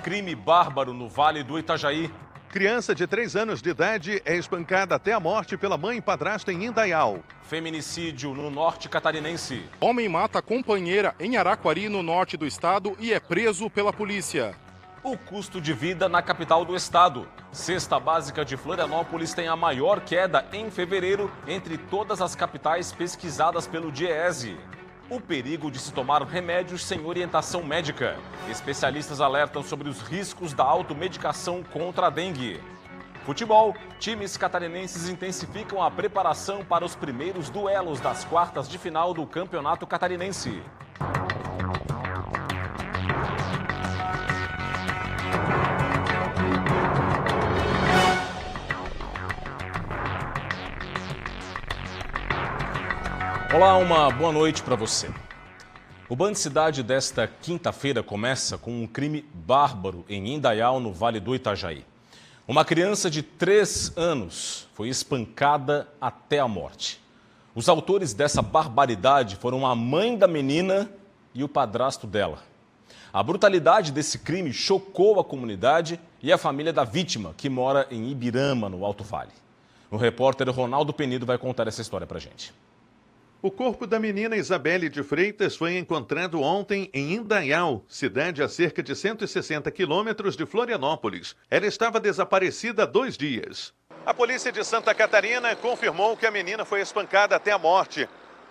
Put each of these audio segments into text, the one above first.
Crime bárbaro no Vale do Itajaí. Criança de 3 anos de idade é espancada até a morte pela mãe e padrasto em Indaial. Feminicídio no norte catarinense. Homem mata companheira em Araquari, no norte do estado, e é preso pela polícia. O custo de vida na capital do estado. Cesta básica de Florianópolis tem a maior queda em fevereiro entre todas as capitais pesquisadas pelo DIEESE. O perigo de se tomar remédios sem orientação médica. Especialistas alertam sobre os riscos da automedicação contra a dengue. Futebol, times catarinenses intensificam a preparação para os primeiros duelos das quartas de final do Campeonato Catarinense. Olá, uma boa noite para você. O Band Cidade desta quinta-feira começa com um crime bárbaro em Indaial, no Vale do Itajaí. Uma criança de 3 anos foi espancada até a morte. Os autores dessa barbaridade foram a mãe da menina e o padrasto dela. A brutalidade desse crime chocou a comunidade e a família da vítima, que mora em Ibirama, no Alto Vale. O repórter Ronaldo Penido vai contar essa história pra gente. O corpo da menina Isabelle de Freitas foi encontrado ontem em Indaial, cidade a cerca de 160 quilômetros de Florianópolis. Ela estava desaparecida há 2 dias. A polícia de Santa Catarina confirmou que a menina foi espancada até a morte.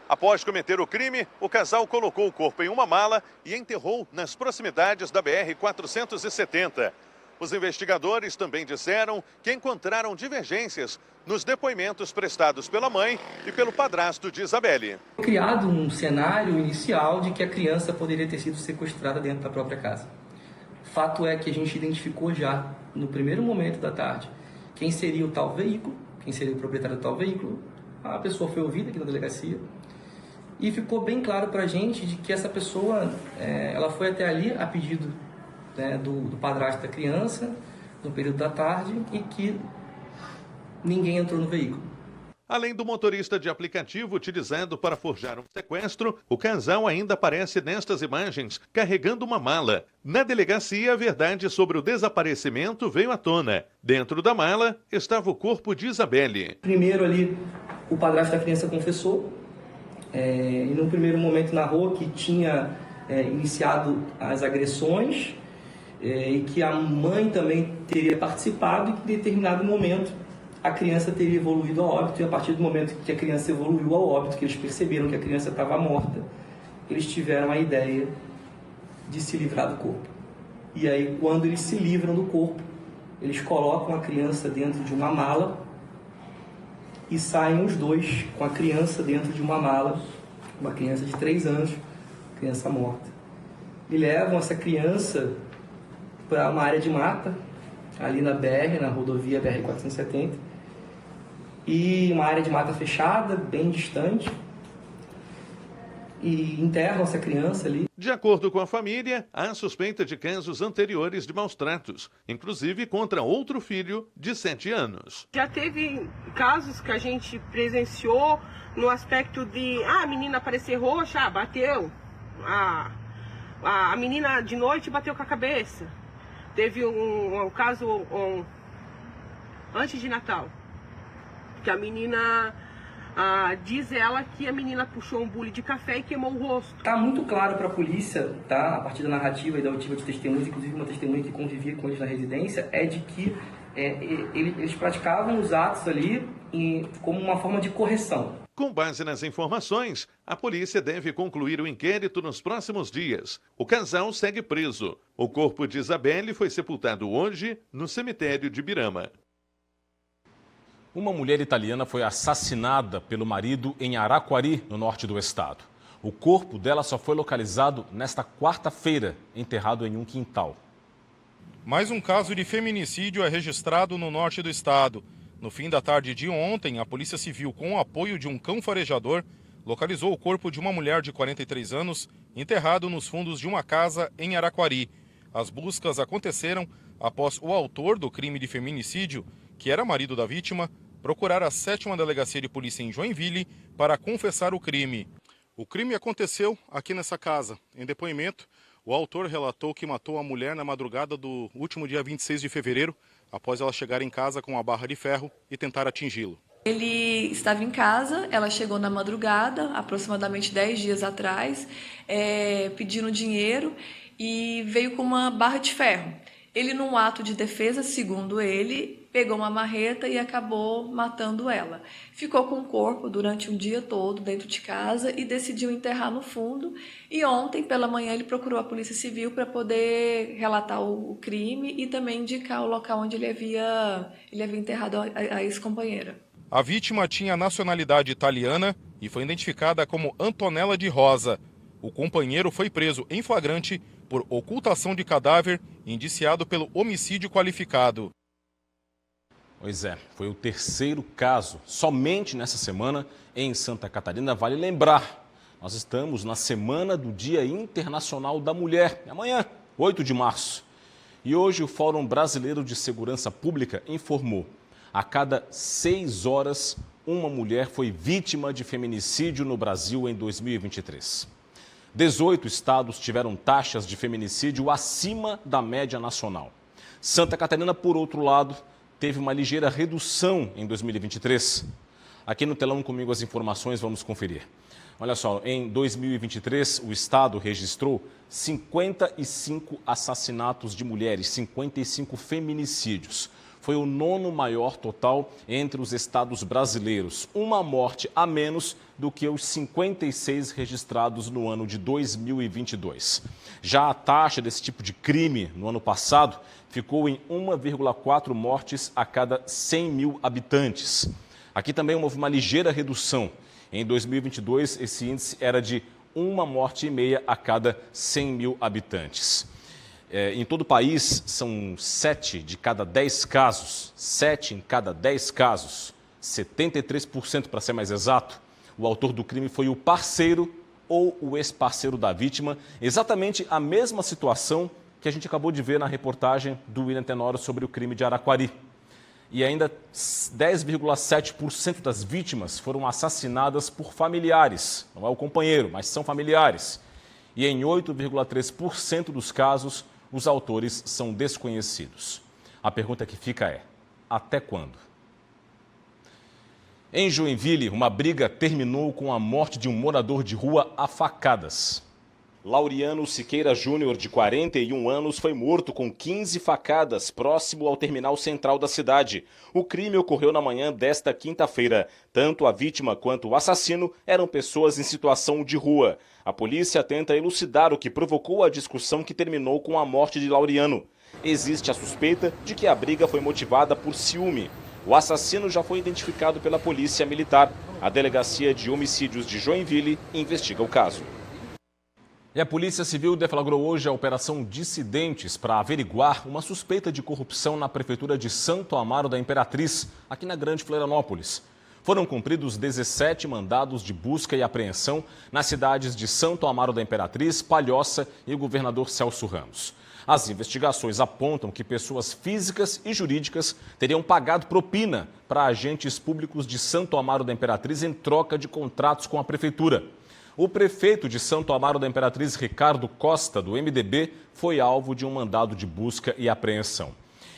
Após cometer o crime, o casal colocou o corpo em uma mala e enterrou nas proximidades da BR-470. Os investigadores também disseram que encontraram divergências nos depoimentos prestados pela mãe e pelo padrasto de Isabelle. Criado um cenário inicial de que a criança poderia ter sido sequestrada dentro da própria casa. Fato é que a gente identificou já, no primeiro momento da tarde, quem seria o tal veículo, quem seria o proprietário do tal veículo. A pessoa foi ouvida aqui na delegacia e ficou bem claro para a gente de que essa pessoa ela foi até ali a pedido do padrasto da criança, no período da tarde, e que ninguém entrou no veículo. Além do motorista de aplicativo utilizado para forjar um sequestro, o casal ainda aparece nestas imagens carregando uma mala. Na delegacia, a verdade sobre o desaparecimento veio à tona. Dentro da mala estava o corpo de Isabelle. Primeiro ali, o padrasto da criança confessou, e num primeiro momento narrou que tinha iniciado as agressões, e que a mãe também teria participado e que em determinado momento a criança teria evoluído ao óbito, e a partir do momento que a criança evoluiu ao óbito, que eles perceberam que a criança estava morta, eles tiveram a ideia de se livrar do corpo. E aí, quando eles se livram do corpo, eles colocam a criança dentro de uma mala e saem os dois com a criança dentro de uma mala, uma criança de 3 anos, criança morta. E levam essa criança para uma área de mata, ali na BR, na rodovia BR-470, e uma área de mata fechada, bem distante, e enterram essa criança ali. De acordo com a família, há suspeita de casos anteriores de maus-tratos, inclusive contra outro filho de 7 anos. Já teve casos que a gente presenciou no aspecto de a menina aparecer roxa, bateu, a menina de noite bateu com a cabeça. Teve um caso antes de Natal, que a menina, diz ela que a menina puxou um bule de café e queimou o rosto. Está muito claro para a polícia, tá? A partir da narrativa e da oitiva de testemunhas, inclusive uma testemunha que convivia com eles na residência, é de que eles praticavam os atos ali como uma forma de correção. Com base nas informações, a polícia deve concluir o inquérito nos próximos dias. O casal segue preso. O corpo de Isabelle foi sepultado hoje no cemitério de Ibirama. Uma mulher italiana foi assassinada pelo marido em Araquari, no norte do estado. O corpo dela só foi localizado nesta quarta-feira, enterrado em um quintal. Mais um caso de feminicídio é registrado no norte do estado. No fim da tarde de ontem, a Polícia Civil, com o apoio de um cão farejador, localizou o corpo de uma mulher de 43 anos, enterrado nos fundos de uma casa em Araquari. As buscas aconteceram após o autor do crime de feminicídio, que era marido da vítima, procurar a 7ª Delegacia de Polícia em Joinville para confessar o crime. O crime aconteceu aqui nessa casa. Em depoimento, O autor relatou que matou a mulher na madrugada do último dia 26 de fevereiro, após ela chegar em casa com uma barra de ferro e tentar atingi-lo. Ele estava em casa, ela chegou na madrugada, aproximadamente 10 dias atrás, pedindo dinheiro e veio com uma barra de ferro. Ele, num ato de defesa, segundo ele, pegou uma marreta e acabou matando ela. Ficou com o corpo durante um dia todo dentro de casa e decidiu enterrar no fundo. E ontem, pela manhã, ele procurou a Polícia Civil para poder relatar o crime e também indicar o local onde ele havia enterrado a ex-companheira. A vítima tinha nacionalidade italiana e foi identificada como Antonella de Rosa. O companheiro foi preso em flagrante por ocultação de cadáver e indiciado pelo homicídio qualificado. Pois é, foi o terceiro caso, somente nessa semana, em Santa Catarina. Vale lembrar, nós estamos na semana do Dia Internacional da Mulher, amanhã, 8 de março. E hoje o Fórum Brasileiro de Segurança Pública informou: a cada 6 horas, uma mulher foi vítima de feminicídio no Brasil em 2023. 18 estados tiveram taxas de feminicídio acima da média nacional. Santa Catarina, por outro lado, teve uma ligeira redução em 2023. Aqui no telão comigo as informações, vamos conferir. Olha só, em 2023 o estado registrou 55 assassinatos de mulheres, 55 feminicídios. Foi o 9º maior total entre os estados brasileiros, uma morte a menos do que os 56 registrados no ano de 2022. Já a taxa desse tipo de crime no ano passado ficou em 1,4 mortes a cada 100 mil habitantes. Aqui também houve uma ligeira redução. Em 2022, esse índice era de 1,5 morte a cada 100 mil habitantes. Em todo o país, são 7 de cada 10 casos, 7 em cada 10 casos, 73% para ser mais exato, o autor do crime foi o parceiro ou o ex-parceiro da vítima, exatamente a mesma situação que a gente acabou de ver na reportagem do William Tenório sobre o crime de Araquari. E ainda 10,7% das vítimas foram assassinadas por familiares, não é o companheiro, mas são familiares. E em 8,3% dos casos, os autores são desconhecidos. A pergunta que fica é: até quando? Em Joinville, uma briga terminou com a morte de um morador de rua a facadas. Lauriano Siqueira Júnior, de 41 anos, foi morto com 15 facadas próximo ao terminal central da cidade. O crime ocorreu na manhã desta quinta-feira. Tanto a vítima quanto o assassino eram pessoas em situação de rua. A polícia tenta elucidar o que provocou a discussão que terminou com a morte de Lauriano. Existe a suspeita de que a briga foi motivada por ciúme. O assassino já foi identificado pela polícia militar. A Delegacia de Homicídios de Joinville investiga o caso. E a Polícia Civil deflagrou hoje a Operação Dissidentes para averiguar uma suspeita de corrupção na Prefeitura de Santo Amaro da Imperatriz, aqui na Grande Florianópolis. Foram cumpridos 17 mandados de busca e apreensão nas cidades de Santo Amaro da Imperatriz, Palhoça e Governador Celso Ramos. As investigações apontam que pessoas físicas e jurídicas teriam pagado propina para agentes públicos de Santo Amaro da Imperatriz em troca de contratos com a Prefeitura. O prefeito de Santo Amaro da Imperatriz, Ricardo Costa, do MDB, foi alvo de um mandado de busca e apreensão.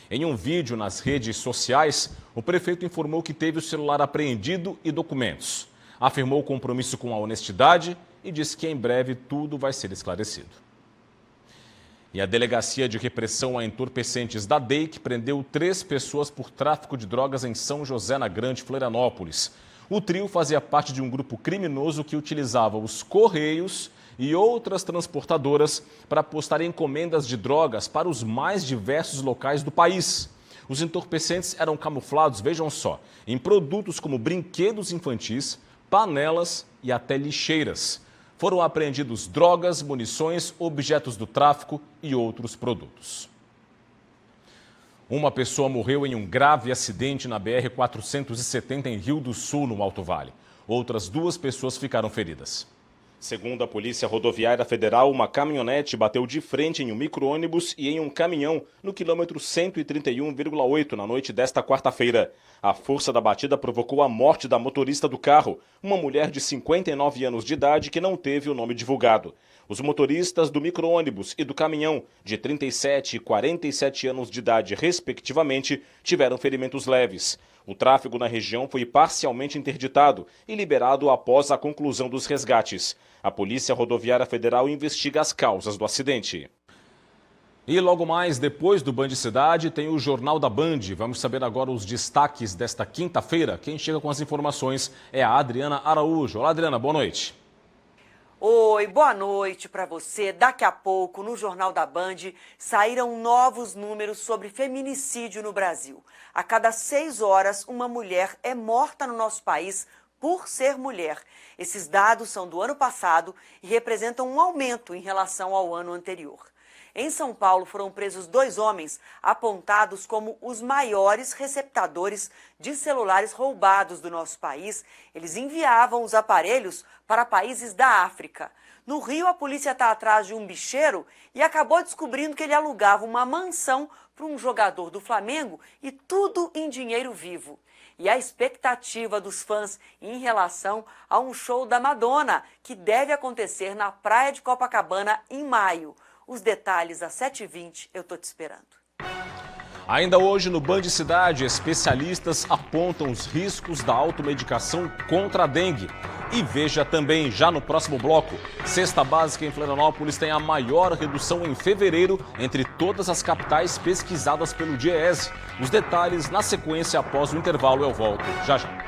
Em um vídeo nas redes sociais, o prefeito informou que teve o celular apreendido e documentos. Afirmou compromisso com a honestidade e disse que em breve tudo vai ser esclarecido. E a Delegacia de Repressão a Entorpecentes da DEIC prendeu 3 pessoas por tráfico de drogas em São José, na Grande Florianópolis. O trio fazia parte de um grupo criminoso que utilizava os Correios e outras transportadoras para postar encomendas de drogas para os mais diversos locais do país. Os entorpecentes eram camuflados, vejam só, em produtos como brinquedos infantis, panelas e até lixeiras. Foram apreendidos drogas, munições, objetos do tráfico e outros produtos. Uma pessoa morreu em um grave acidente na BR-470 em Rio do Sul, no Alto Vale. Outras 2 pessoas ficaram feridas. Segundo a Polícia Rodoviária Federal, uma caminhonete bateu de frente em um micro-ônibus e em um caminhão no quilômetro 131,8 na noite desta quarta-feira. A força da batida provocou a morte da motorista do carro, uma mulher de 59 anos de idade que não teve o nome divulgado. Os motoristas do micro-ônibus e do caminhão, de 37 e 47 anos de idade, respectivamente, tiveram ferimentos leves. O tráfego na região foi parcialmente interditado e liberado após a conclusão dos resgates. A Polícia Rodoviária Federal investiga as causas do acidente. E logo mais, depois do Band Cidade, tem o Jornal da Band. Vamos saber agora os destaques desta quinta-feira. Quem chega com as informações é a Adriana Araújo. Olá, Adriana, boa noite. Oi, boa noite para você. Daqui a pouco, no Jornal da Band, saíram novos números sobre feminicídio no Brasil. A cada 6 horas, uma mulher é morta no nosso país por ser mulher. Esses dados são do ano passado e representam um aumento em relação ao ano anterior. Em São Paulo, foram presos 2 homens apontados como os maiores receptadores de celulares roubados do nosso país. Eles enviavam os aparelhos para países da África. No Rio, a polícia está atrás de um bicheiro e acabou descobrindo que ele alugava uma mansão para um jogador do Flamengo e tudo em dinheiro vivo. E a expectativa dos fãs em relação a um show da Madonna, que deve acontecer na praia de Copacabana em maio. Os detalhes às 7h20, eu tô te esperando. Ainda hoje no Band Cidade, especialistas apontam os riscos da automedicação contra a dengue. E veja também, já no próximo bloco, cesta básica em Florianópolis tem a maior redução em fevereiro entre todas as capitais pesquisadas pelo DIEESE. Os detalhes na sequência após o intervalo, eu volto já já.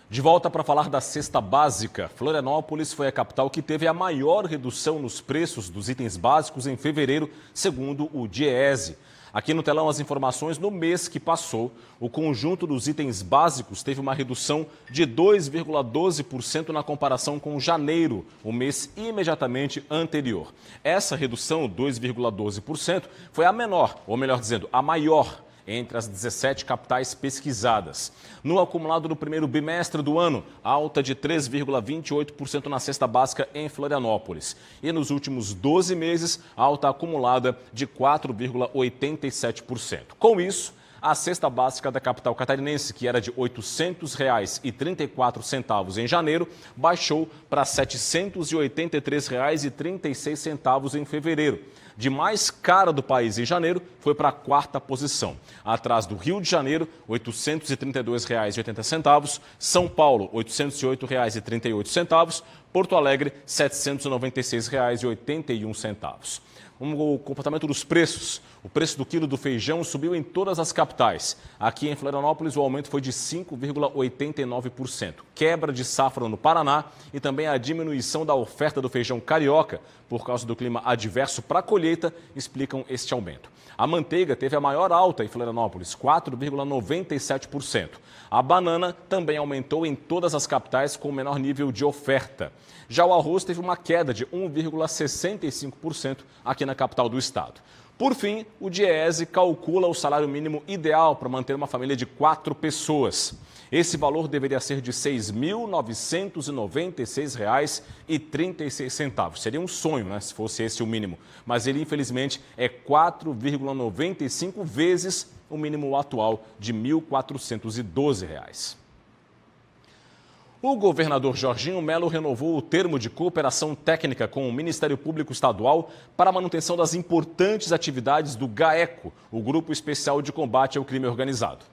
De volta para falar da cesta básica, Florianópolis foi a capital que teve a maior redução nos preços dos itens básicos em fevereiro, segundo o DIEESE. Aqui no telão as informações, no mês que passou, o conjunto dos itens básicos teve uma redução de 2,12% na comparação com janeiro, o mês imediatamente anterior. Essa redução, 2,12%, foi a menor, ou melhor dizendo, a maior entre as 17 capitais pesquisadas. No acumulado do primeiro bimestre do ano, alta de 3,28% na cesta básica em Florianópolis. E nos últimos 12 meses, alta acumulada de 4,87%. Com isso, a cesta básica da capital catarinense, que era de R$ 800,34 em janeiro, baixou para R$ 783,36 em fevereiro. De mais cara do país em janeiro, foi para a 4ª posição. Atrás do Rio de Janeiro, R$ 832,80, São Paulo, R$ 808,38, Porto Alegre, R$ 796,81. O comportamento dos preços. O preço do quilo do feijão subiu em todas as capitais. Aqui em Florianópolis, o aumento foi de 5,89%. Quebra de safra no Paraná e também a diminuição da oferta do feijão carioca por causa do clima adverso para a colheita explicam este aumento. A manteiga teve a maior alta em Florianópolis, 4,97%. A banana também aumentou em todas as capitais com menor nível de oferta. Já o arroz teve uma queda de 1,65% aqui na capital do estado. Por fim, o DIEESE calcula o salário mínimo ideal para manter uma família de 4 pessoas. Esse valor deveria ser de R$ 6.996,36. Seria um sonho, né, se fosse esse o mínimo. Mas ele, infelizmente, é 4,95 vezes o mínimo atual de R$ 1.412. O governador Jorginho Melo renovou o termo de cooperação técnica com o Ministério Público Estadual para a manutenção das importantes atividades do GAECO, o Grupo Especial de Combate ao Crime Organizado.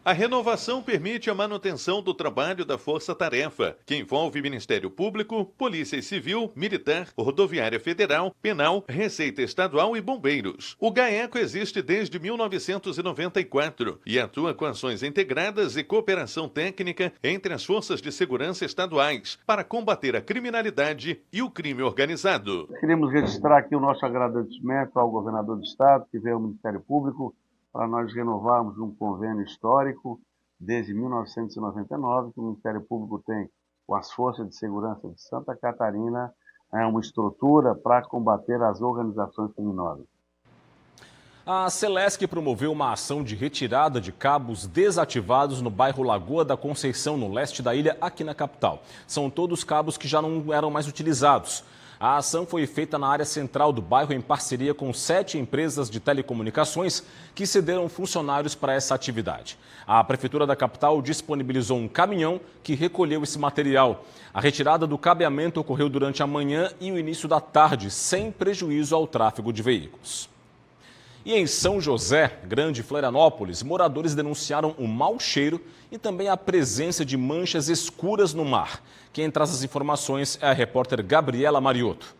A renovação permite a manutenção do trabalho da Força Tarefa, que envolve Ministério Público, Polícia Civil, Militar, Rodoviária Federal, Penal, Receita Estadual e Bombeiros. O GAECO existe desde 1994 e atua com ações integradas e cooperação técnica entre as forças de segurança estaduais para combater a criminalidade e o crime organizado. Queremos registrar aqui o nosso agradecimento ao governador do estado, que veio ao Ministério Público, para nós renovarmos um convênio histórico desde 1999, que o Ministério Público tem com as Forças de Segurança de Santa Catarina, uma estrutura para combater as organizações criminosas. A Celesc promoveu uma ação de retirada de cabos desativados no bairro Lagoa da Conceição, no leste da ilha, aqui na capital. São todos cabos que já não eram mais utilizados. A ação foi feita na área central do bairro em parceria com 7 empresas de telecomunicações que cederam funcionários para essa atividade. A Prefeitura da capital disponibilizou um caminhão que recolheu esse material. A retirada do cabeamento ocorreu durante a manhã e o início da tarde, sem prejuízo ao tráfego de veículos. E em São José, Grande Florianópolis, moradores denunciaram o mau cheiro e também a presença de manchas escuras no mar. Quem traz as informações é a repórter Gabriela Mariotto.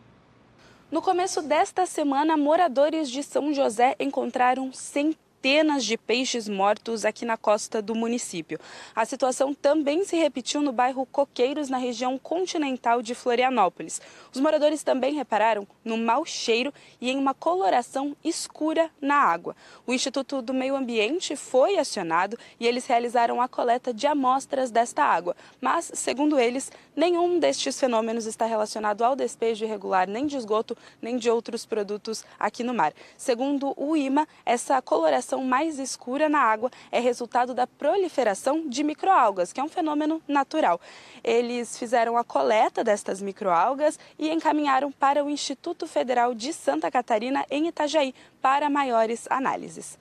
No começo desta semana, moradores de São José encontraram centenas de peixes mortos aqui na costa do município. A situação também se repetiu no bairro Coqueiros, na região continental de Florianópolis. Os moradores também repararam no mau cheiro e em uma coloração escura na água. O Instituto do Meio Ambiente foi acionado e eles realizaram a coleta de amostras desta água. Mas, segundo eles, nenhum destes fenômenos está relacionado ao despejo irregular nem de esgoto, nem de outros produtos aqui no mar. Segundo o IMA, essa coloração mais escura na água é resultado da proliferação de microalgas, que é um fenômeno natural. Eles fizeram a coleta destas microalgas e encaminharam para o Instituto Federal de Santa Catarina, em Itajaí, para maiores análises.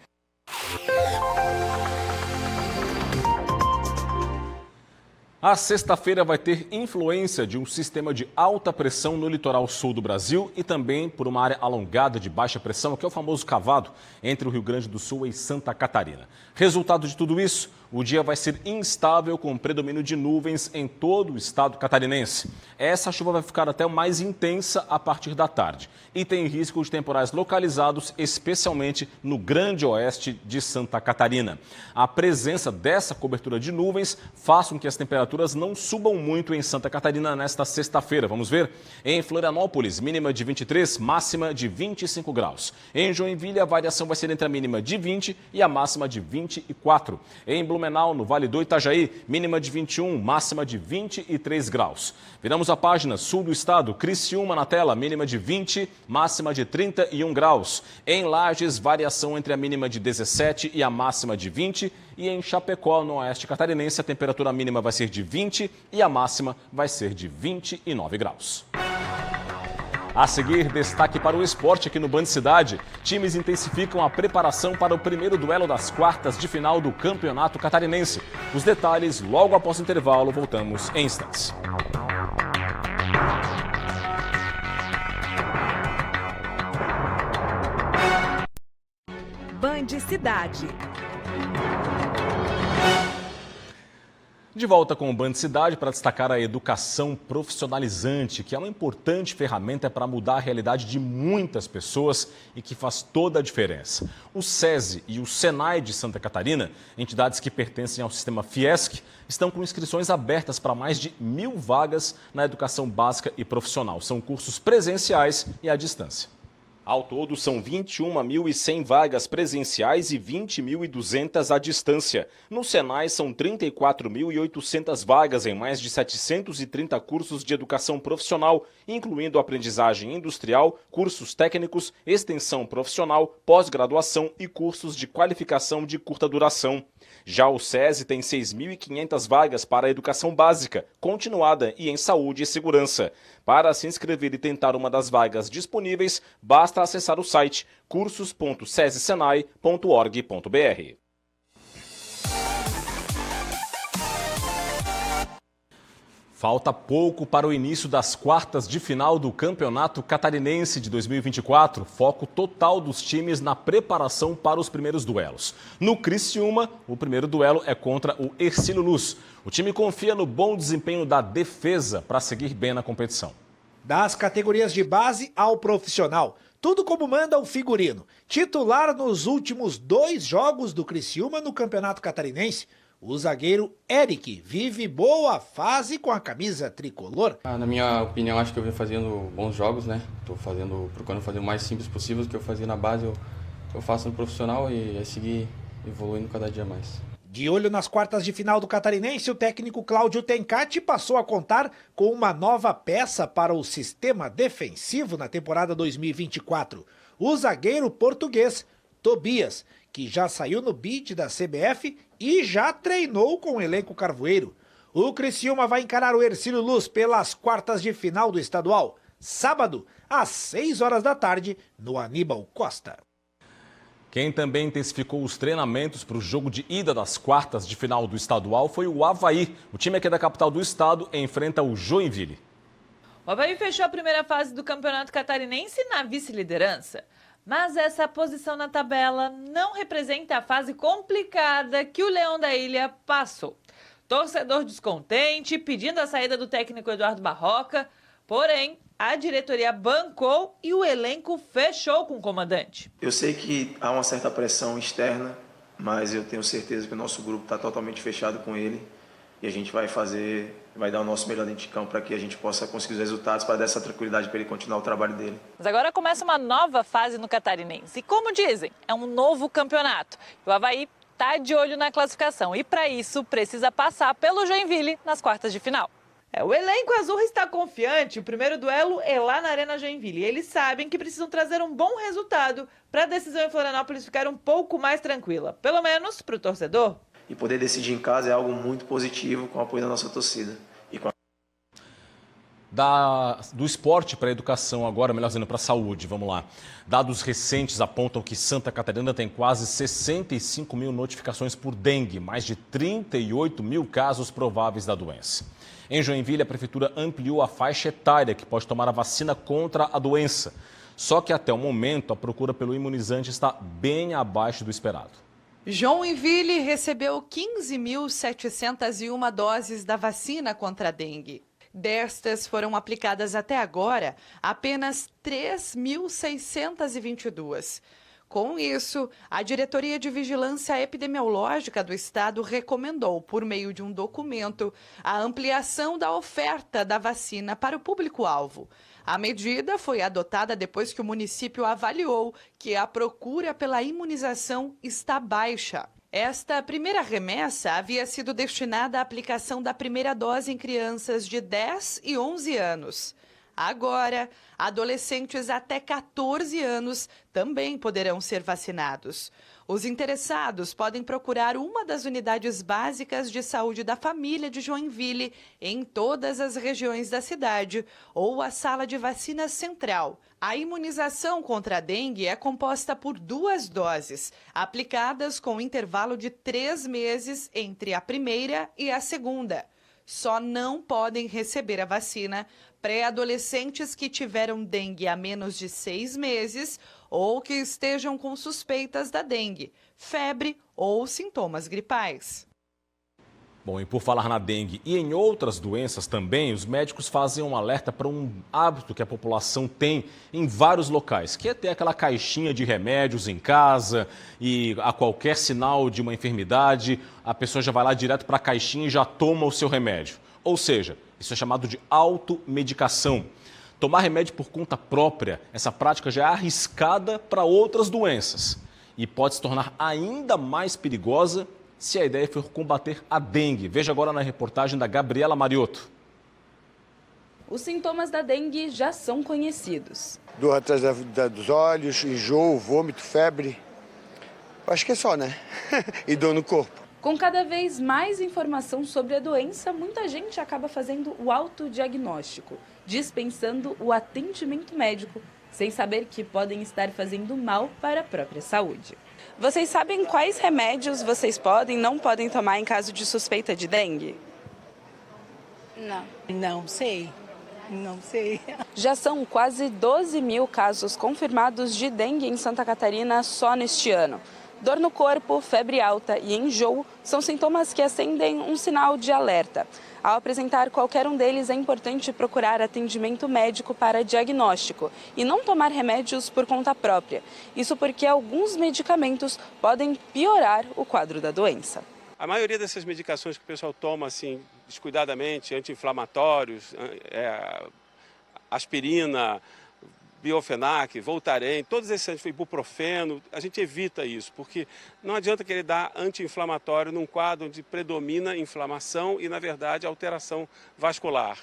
A sexta-feira vai ter influência de um sistema de alta pressão no litoral sul do Brasil e também por uma área alongada de baixa pressão, que é o famoso cavado, entre o Rio Grande do Sul e Santa Catarina. Resultado de tudo isso, o dia vai ser instável com predomínio de nuvens em todo o estado catarinense. Essa chuva vai ficar até mais intensa a partir da tarde e tem risco de temporais localizados, especialmente no grande oeste de Santa Catarina. A presença dessa cobertura de nuvens faz com que as temperaturas não subam muito em Santa Catarina nesta sexta-feira. Vamos ver? Em Florianópolis, mínima de 23, máxima de 25 graus. Em Joinville, a variação vai ser entre a mínima de 20 e a máxima de 24. Em Blumenau, no Vale do Itajaí, mínima de 21, máxima de 23 graus. Viramos a página sul do estado, Criciúma na tela, mínima de 20, máxima de 31 graus. Em Lages, variação entre a mínima de 17 e a máxima de 20. E em Chapecó, no oeste catarinense, a temperatura mínima vai ser de 20 e a máxima vai ser de 29 graus. A seguir, destaque para o esporte aqui no Band Cidade. Times intensificam a preparação para o primeiro duelo das quartas de final do Campeonato Catarinense. Os detalhes logo após o intervalo, voltamos em instantes. Band Cidade. De volta com o Band Cidade para destacar a educação profissionalizante, que é uma importante ferramenta para mudar a realidade de muitas pessoas e que faz toda a diferença. O SESI e o SENAI de Santa Catarina, entidades que pertencem ao sistema Fiesc, estão com inscrições abertas para mais de 1.000 vagas na educação básica e profissional. São cursos presenciais e à distância. Ao todo, são 21.100 vagas presenciais e 20.200 à distância. No Senai, são 34.800 vagas em mais de 730 cursos de educação profissional, incluindo aprendizagem industrial, cursos técnicos, extensão profissional, pós-graduação e cursos de qualificação de curta duração. Já o SESI tem 6.500 vagas para a educação básica, continuada e em saúde e segurança. Para se inscrever e tentar uma das vagas disponíveis, basta acessar o site cursos.sesisenai.org.br. Falta pouco para o início das quartas de final do Campeonato Catarinense de 2024. Foco total dos times na preparação para os primeiros duelos. No Criciúma, o primeiro duelo é contra o Hercílio Luz. O time confia no bom desempenho da defesa para seguir bem na competição. Das categorias de base ao profissional, tudo como manda o figurino. Titular nos últimos 2 jogos do Criciúma no Campeonato Catarinense, o zagueiro Eric vive boa fase com a camisa tricolor. Na minha opinião, acho que eu venho fazendo bons jogos, né? Procurando fazer o mais simples possível. O que eu fazia na base, eu faço no profissional e é seguir evoluindo cada dia mais. De olho nas quartas de final do Catarinense, o técnico Cláudio Tencati passou a contar com uma nova peça para o sistema defensivo na temporada 2024. O zagueiro português Tobias, que já saiu no bid da CBF e já treinou com o elenco carvoeiro. O Criciúma vai encarar o Hercílio Luz pelas quartas de final do estadual, sábado, às 6 horas da tarde, no Aníbal Costa. Quem também intensificou os treinamentos para o jogo de ida das quartas de final do estadual foi o Avaí. O time aqui da capital do estado enfrenta o Joinville. O Avaí fechou a primeira fase do Campeonato Catarinense na vice-liderança. Mas essa posição na tabela não representa a fase complicada que o Leão da Ilha passou. Torcedor descontente, pedindo a saída do técnico Eduardo Barroca, porém, a diretoria bancou e o elenco fechou com o comandante. Eu sei que há uma certa pressão externa, mas eu tenho certeza que o nosso grupo está totalmente fechado com ele e a gente vai dar o nosso melhor dentro de campo para que a gente possa conseguir os resultados, para dar essa tranquilidade para ele continuar o trabalho dele. Mas agora começa uma nova fase no Catarinense e, como dizem, é um novo campeonato. O Avaí está de olho na classificação e, para isso, precisa passar pelo Joinville nas quartas de final. O elenco azul está confiante. O primeiro duelo é lá na Arena Joinville. E eles sabem que precisam trazer um bom resultado para a decisão em Florianópolis ficar um pouco mais tranquila. Pelo menos para o torcedor. E poder decidir em casa é algo muito positivo com o apoio da nossa torcida. Do esporte para a educação agora, melhor dizendo, para a saúde, vamos lá. Dados recentes apontam que Santa Catarina tem quase 65 mil notificações por dengue, mais de 38 mil casos prováveis da doença. Em Joinville, a prefeitura ampliou a faixa etária que pode tomar a vacina contra a doença. Só que até o momento a procura pelo imunizante está bem abaixo do esperado. Joinville recebeu 15.701 doses da vacina contra a dengue. Destas foram aplicadas até agora apenas 3.622. Com isso, a Diretoria de Vigilância Epidemiológica do Estado recomendou, por meio de um documento, a ampliação da oferta da vacina para o público-alvo. A medida foi adotada depois que o município avaliou que a procura pela imunização está baixa. Esta primeira remessa havia sido destinada à aplicação da primeira dose em crianças de 10 e 11 anos. Agora, adolescentes até 14 anos também poderão ser vacinados. Os interessados podem procurar uma das unidades básicas de saúde da família de Joinville em todas as regiões da cidade ou a sala de vacina central. A imunização contra a dengue é composta por 2 doses, aplicadas com intervalo de 3 meses entre a primeira e a segunda. Só não podem receber a vacina pré-adolescentes que tiveram dengue há menos de 6 meses ou que estejam com suspeitas da dengue, febre ou sintomas gripais. Bom, e por falar na dengue e em outras doenças também, os médicos fazem um alerta para um hábito que a população tem em vários locais, que é ter aquela caixinha de remédios em casa e a qualquer sinal de uma enfermidade, a pessoa já vai lá direto para a caixinha e já toma o seu remédio. Ou seja, isso é chamado de automedicação. Tomar remédio por conta própria, essa prática já é arriscada para outras doenças e pode se tornar ainda mais perigosa se a ideia for combater a dengue. Veja agora na reportagem da Gabriela Mariotto. Os sintomas da dengue já são conhecidos. Dor atrás dos olhos, enjoo, vômito, febre. Acho que é só, né? E dor no corpo. Com cada vez mais informação sobre a doença, muita gente acaba fazendo o autodiagnóstico, dispensando o atendimento médico, sem saber que podem estar fazendo mal para a própria saúde. Vocês sabem quais remédios vocês podem e não podem tomar em caso de suspeita de dengue? Não sei. Já são quase 12 mil casos confirmados de dengue em Santa Catarina só neste ano. Dor no corpo, febre alta e enjoo são sintomas que acendem um sinal de alerta. Ao apresentar qualquer um deles, é importante procurar atendimento médico para diagnóstico e não tomar remédios por conta própria. Isso porque alguns medicamentos podem piorar o quadro da doença. A maioria dessas medicações que o pessoal toma assim, descuidadamente, anti-inflamatórios, aspirina, Biofenac, Voltaren, todos esses ibuprofeno, a gente evita isso, porque não adianta querer dar anti-inflamatório num quadro onde predomina inflamação e, na verdade, alteração vascular.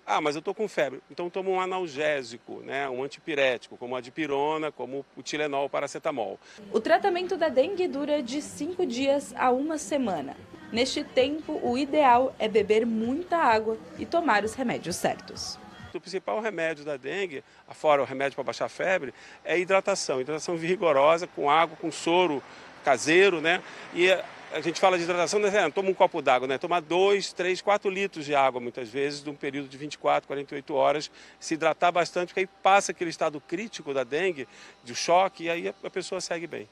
Ah, mas eu estou com febre. Então toma um analgésico, né? Um antipirético, como a dipirona, como o Tilenol, o paracetamol. O tratamento da dengue dura de 5 dias a 1 semana. Neste tempo, o ideal é beber muita água e tomar os remédios certos. O principal remédio da dengue, fora o remédio para baixar a febre, é a hidratação. Hidratação vigorosa, com água, com soro caseiro, né? E a gente fala de hidratação, né? Toma um copo d'água, né? Tomar 2, 3, 4 litros de água, muitas vezes, num período de 24, 48 horas. Se hidratar bastante, porque aí passa aquele estado crítico da dengue, de choque, e aí a pessoa segue bem.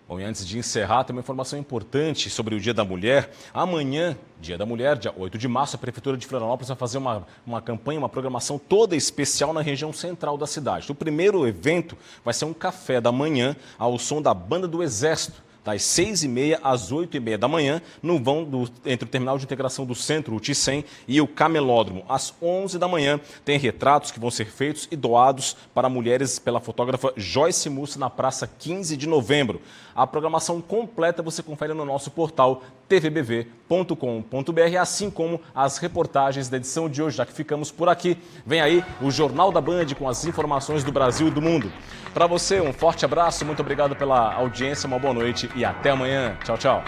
Bom, e antes de encerrar, tem uma informação importante sobre o Dia da Mulher. Amanhã, Dia da Mulher, dia 8 de março, a Prefeitura de Florianópolis vai fazer uma campanha, uma programação toda especial na região central da cidade. O primeiro evento vai ser um café da manhã ao som da Banda do Exército, das 6h30 às 8h30 da manhã, no vão entre o Terminal de Integração do Centro, o T100, e o Camelódromo. Às 11 da manhã, tem retratos que vão ser feitos e doados para mulheres pela fotógrafa Joyce Mussa na Praça 15 de Novembro. A programação completa você confere no nosso portal tvbv.com.br, assim como as reportagens da edição de hoje. Já que ficamos por aqui, vem aí o Jornal da Band com as informações do Brasil e do mundo. Para você, um forte abraço, muito obrigado pela audiência, uma boa noite e até amanhã. Tchau, tchau.